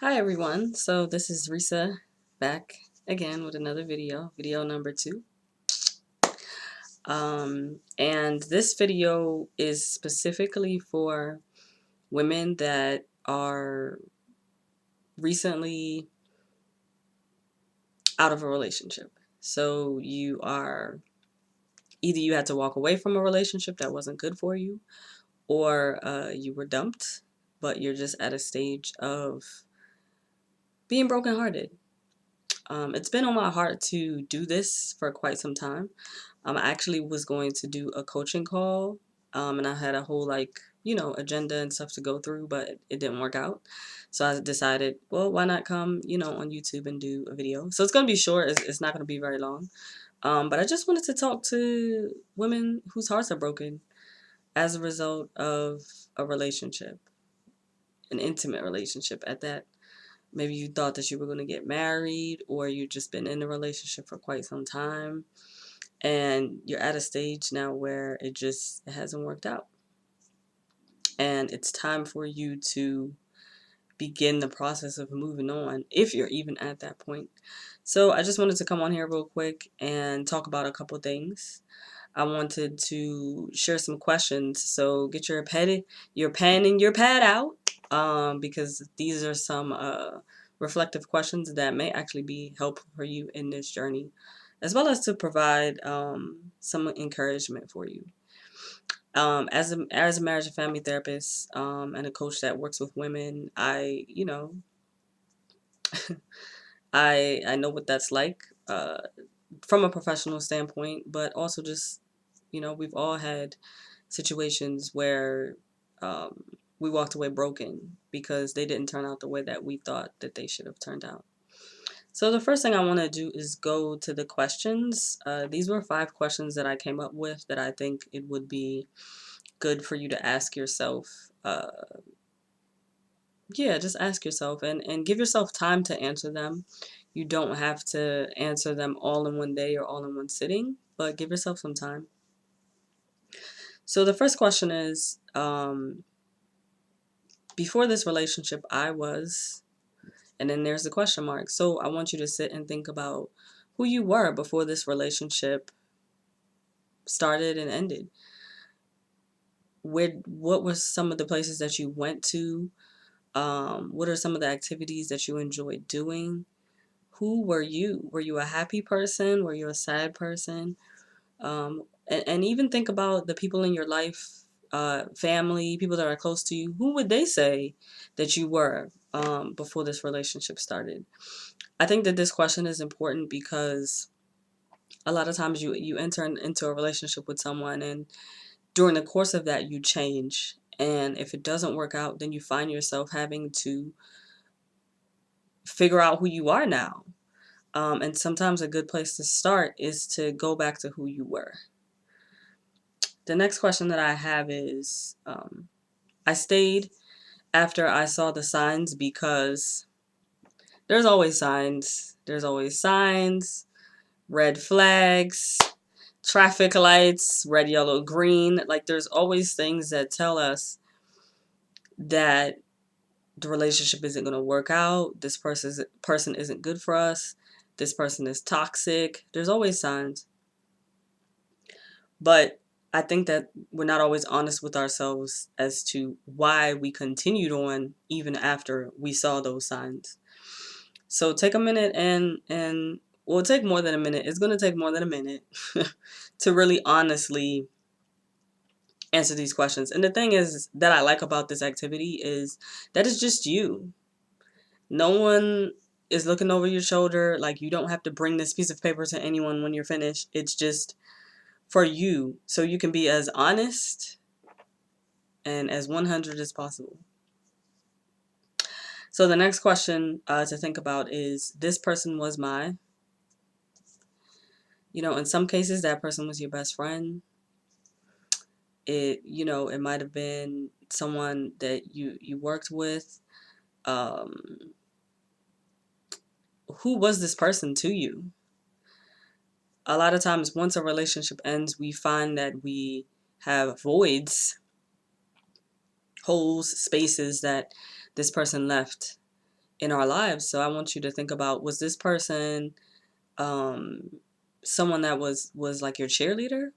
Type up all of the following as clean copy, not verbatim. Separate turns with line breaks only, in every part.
Hi everyone, so this is Risa back again with another video number 2. And this video is specifically for women that are recently out of a relationship. So either you had to walk away from a relationship that wasn't good for you, or you were dumped, but you're just at a stage of being brokenhearted. It's been on my heart to do this for quite some time. I actually was going to do a coaching call, and I had a whole agenda and stuff to go through, but it didn't work out. So I decided, well, why not come, on YouTube and do a video? So it's going to be short. It's not going to be very long. But I just wanted to talk to women whose hearts are broken as a result of a relationship, an intimate relationship at that. Maybe you thought that you were going to get married, or you've just been in a relationship for quite some time, and you're at a stage now where it hasn't worked out. And it's time for you to begin the process of moving on, if you're even at that point. So I just wanted to come on here real quick and talk about a couple things. I wanted to share some questions, so get your pen and your pad out, because these are some reflective questions that may actually be helpful for you in this journey, as well as to provide some encouragement for you. As a marriage and family therapist, and a coach that works with women, I know what that's like, from a professional standpoint, but also just, we've all had situations where we walked away broken because they didn't turn out the way that we thought that they should have turned out. So the first thing I want to do is go to the questions. These were 5 questions that I came up with that I think it would be good for you to ask yourself. Yeah, just ask yourself and give yourself time to answer them. You don't have to answer them all in one day or all in one sitting, but give yourself some time. So the first question is, before this relationship, I was, and then there's the question mark. So I want you to sit and think about who you were before this relationship started and ended. What were some of the places that you went to? What are some of the activities that you enjoyed doing? Who were you? Were you a happy person? Were you a sad person? And even think about the people in your life, family, people that are close to you. Who would they say that you were before this relationship started? I think that this question is important because a lot of times you enter into a relationship with someone, and during the course of that you change. And if it doesn't work out, then you find yourself having to figure out who you are now. And sometimes a good place to start is to go back to who you were. The next question that I have is, I stayed after I saw the signs because there's always signs. There's always signs, red flags, traffic lights, red, yellow, green. Like, there's always things that tell us that the relationship isn't going to work out. This person isn't good for us. This person is toxic. There's always signs. But I think that we're not always honest with ourselves as to why we continued on even after we saw those signs. So take a minute and well, take more than a minute. It's going to take more than a minute to really honestly answer these questions. And the thing is that I like about this activity is that it's just you. No one is looking over your shoulder. Like, you don't have to bring this piece of paper to anyone when you're finished. It's just for you, so you can be as honest and as 100 as possible. So the next question to think about is, this person was in some cases that person was your best friend. It might have been someone that you worked with. Who was this person to you? A lot of times, once a relationship ends, we find that we have voids, holes, spaces that this person left. in our lives. So I want you to think about, was this person um, someone that was like your cheerleader?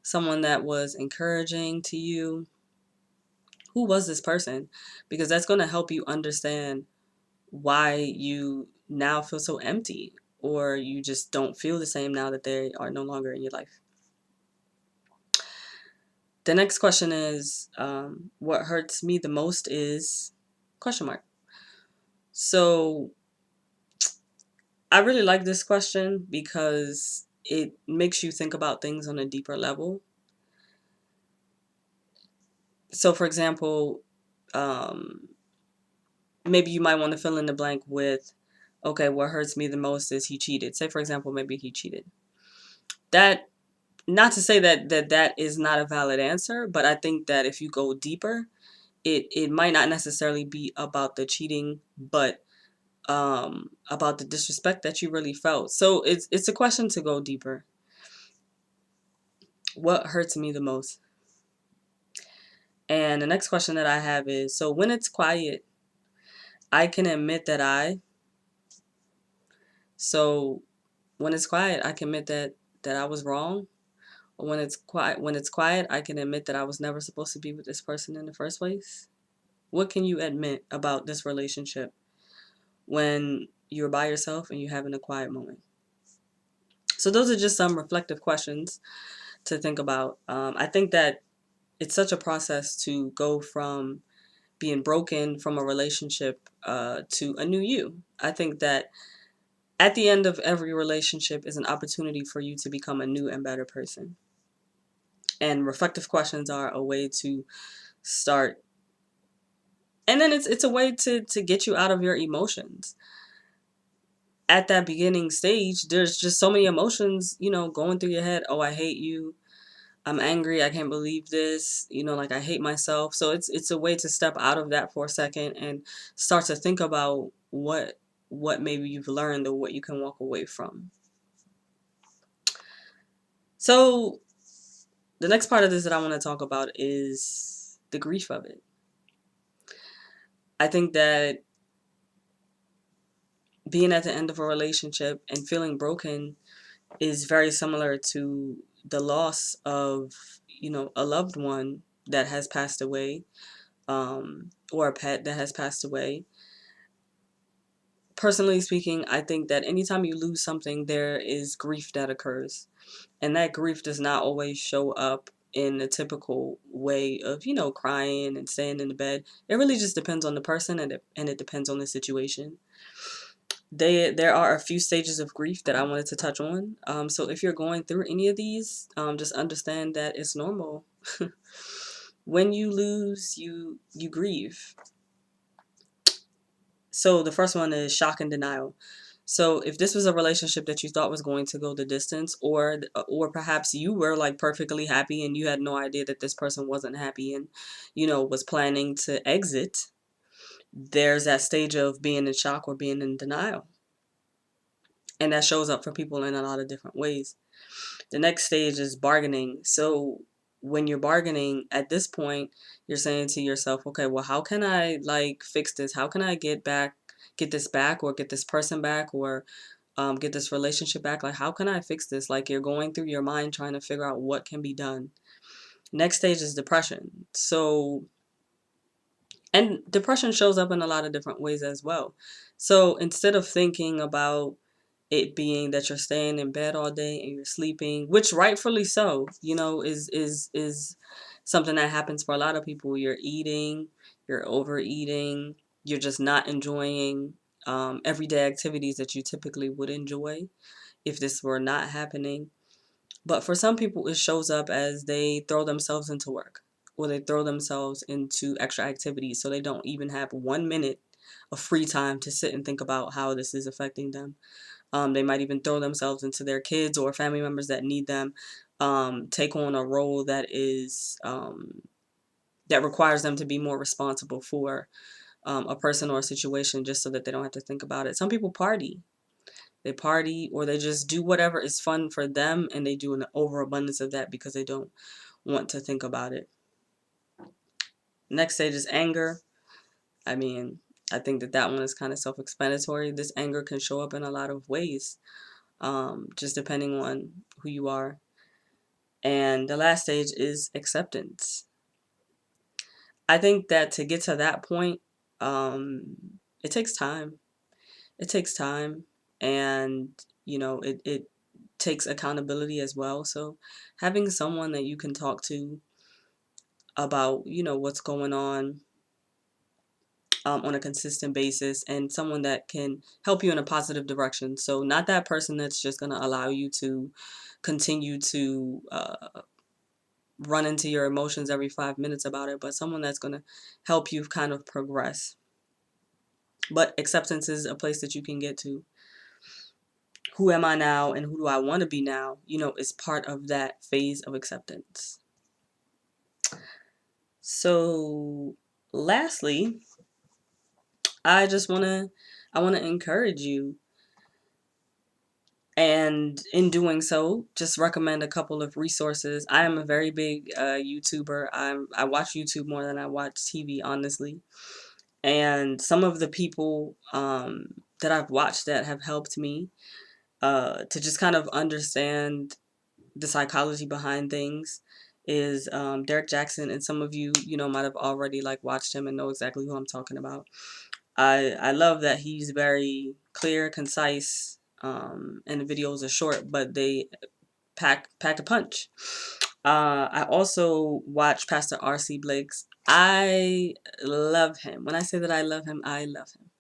Someone that was encouraging to you? Who was this person? Because that's going to help you understand why you now feel so empty, or you just don't feel the same now that they are no longer in your life. The next question is, what hurts me the most is question mark. So I really like this question because it makes you think about things on a deeper level. So for example, maybe you might want to fill in the blank with, okay, what hurts me the most is he cheated. Say for example, maybe he cheated. That, not to say that is not a valid answer, but I think that if you go deeper, it might not necessarily be about the cheating, but about the disrespect that you really felt. So it's a question to go deeper. What hurts me the most? And the next question that I have is, so when it's quiet, I can admit that so when it's quiet, I can admit that I was wrong. Or when it's quiet, I can admit that I was never supposed to be with this person in the first place. What can you admit about this relationship when you're by yourself and you're having a quiet moment? So those are just some reflective questions to think about. I think that it's such a process to go from being broken from a relationship to a new you. I think that at the end of every relationship is an opportunity for you to become a new and better person. And reflective questions are a way to start. And then it's a way to get you out of your emotions. At that beginning stage, there's just so many emotions, going through your head. Oh, I hate you. I'm angry. I can't believe this. Like I hate myself. So it's a way to step out of that for a second and start to think about what maybe you've learned or what you can walk away from. So the next part of this that I want to talk about is the grief of it. I think that being at the end of a relationship and feeling broken is very similar to the loss of, a loved one that has passed away, or a pet that has passed away. Personally speaking, I think that anytime you lose something, there is grief that occurs. And that grief does not always show up in a typical way of, crying and staying in the bed. It really just depends on the person, and it depends on the situation. There are a few stages of grief that I wanted to touch on. So if you're going through any of these, just understand that it's normal. When you lose, you grieve. So the first one is shock and denial. So if this was a relationship that you thought was going to go the distance, or perhaps you were like perfectly happy and you had no idea that this person wasn't happy and was planning to exit, there's that stage of being in shock or being in denial. And that shows up for people in a lot of different ways. The next stage is bargaining. So when you're bargaining, at this point, you're saying to yourself, okay, well, how can I like fix this? How can I get this back, or get this person back, or get this relationship back? Like, how can I fix this? Like, you're going through your mind trying to figure out what can be done. Next stage is depression. So, and depression shows up in a lot of different ways as well. So instead of thinking about it being that you're staying in bed all day and you're sleeping, which rightfully so, is something that happens for a lot of people. You're eating, you're overeating, you're just not enjoying everyday activities that you typically would enjoy if this were not happening. But for some people, it shows up as they throw themselves into work, or they throw themselves into extra activities, so they don't even have 1 minute of free time to sit and think about how this is affecting them. They might even throw themselves into their kids or family members that need them, take on a role that requires them to be more responsible for a person or a situation, just so that they don't have to think about it. Some people party. They party, or they just do whatever is fun for them, and they do an overabundance of that because they don't want to think about it. Next stage is anger. I mean, I think that that one is kind of self-explanatory. This anger can show up in a lot of ways, just depending on who you are. And the last stage is acceptance. I think that to get to that point, it takes time. It takes time, and it takes accountability as well. So having someone that you can talk to about what's going on a consistent basis, and someone that can help you in a positive direction. So not that person that's just going to allow you to continue to run into your emotions every 5 minutes about it, but someone that's going to help you kind of progress. But acceptance is a place that you can get to. Who am I now and who do I want to be now, is part of that phase of acceptance. So lastly, I want to encourage you, and in doing so, just recommend a couple of resources. I am a very big YouTuber. I watch YouTube more than I watch TV, honestly. And some of the people that I've watched that have helped me to just kind of understand the psychology behind things is Derek Jackson, and some of you might have already watched him and know exactly who I'm talking about. I love that he's very clear, concise, and the videos are short, but they pack a punch. I also watch Pastor R.C. Blake's. I love him. When I say that I love him, I love him.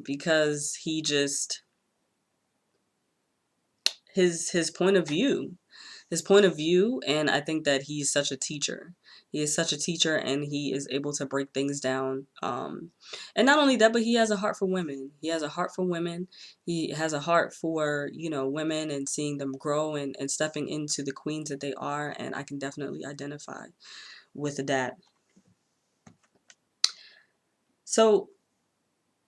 Because he just his point of view, and I think that he's such a teacher. He is such a teacher, and he is able to break things down. And not only that, but he has a heart for women. He has a heart for women. He has a heart for, women, and seeing them grow, and stepping into the queens that they are. And I can definitely identify with that. So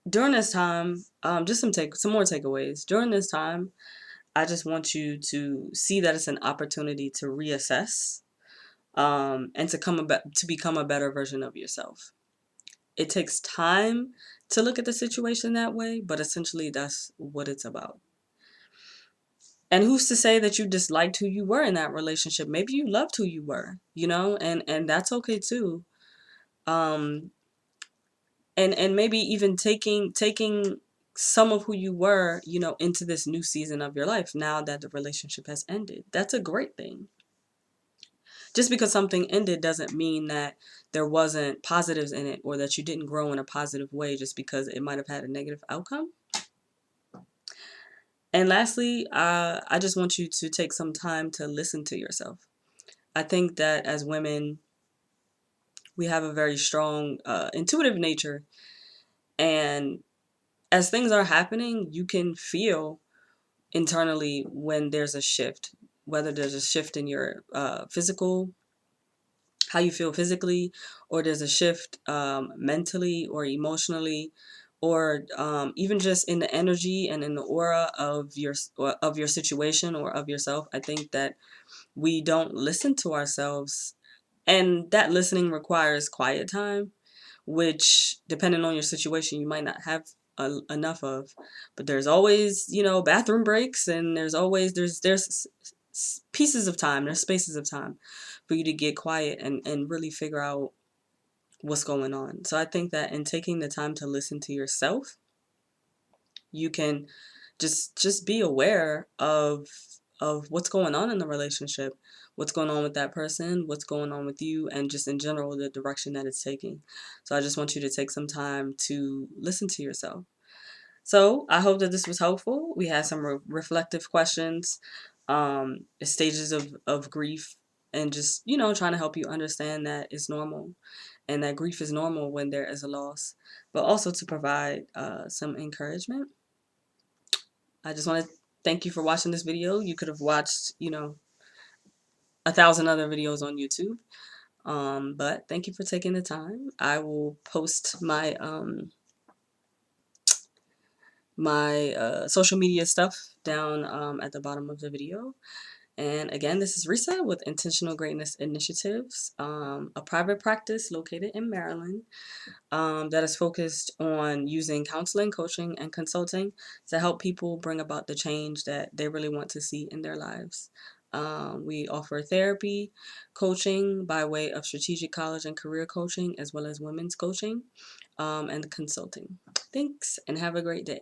during this time, just some more takeaways. During this time, I just want you to see that it's an opportunity to reassess, and to become a better version of yourself. It takes time to look at the situation that way, but essentially that's what it's about. And who's to say that you disliked who you were in that relationship? Maybe you loved who you were, and that's okay too. Um, and maybe even taking some of who you were, into this new season of your life now that the relationship has ended. That's a great thing. Just because something ended doesn't mean that there wasn't positives in it, or that you didn't grow in a positive way just because it might have had a negative outcome. And lastly, I just want you to take some time to listen to yourself. I think that as women, we have a very strong intuitive nature, and as things are happening, you can feel internally when there's a shift, whether there's a shift in your physical, how you feel physically, or there's a shift mentally or emotionally, or even just in the energy and in the aura of your situation or of yourself. I think that we don't listen to ourselves, and that listening requires quiet time, which, depending on your situation, you might not have enough of. But there's always, bathroom breaks, and there's pieces of time, there's spaces of time for you to get quiet and really figure out what's going on. So I think that in taking the time to listen to yourself, you can just be aware of what's going on in the relationship, what's going on with that person, what's going on with you, and just in general the direction that it's taking. So I just want you to take some time to listen to yourself. So I hope that this was helpful. We had some reflective questions, stages of grief, and just trying to help you understand that it's normal, and that grief is normal when there is a loss, but also to provide some encouragement. I just want to thank you for watching this video. You could have watched, 1,000 other videos on YouTube. But thank you for taking the time. I will post my social media stuff down at the bottom of the video. And again, this is Risa with Intentional Greatness Initiatives, a private practice located in Maryland that is focused on using counseling, coaching, and consulting to help people bring about the change that they really want to see in their lives. We offer therapy, coaching by way of strategic college and career coaching, as well as women's coaching and consulting. Thanks, and have a great day.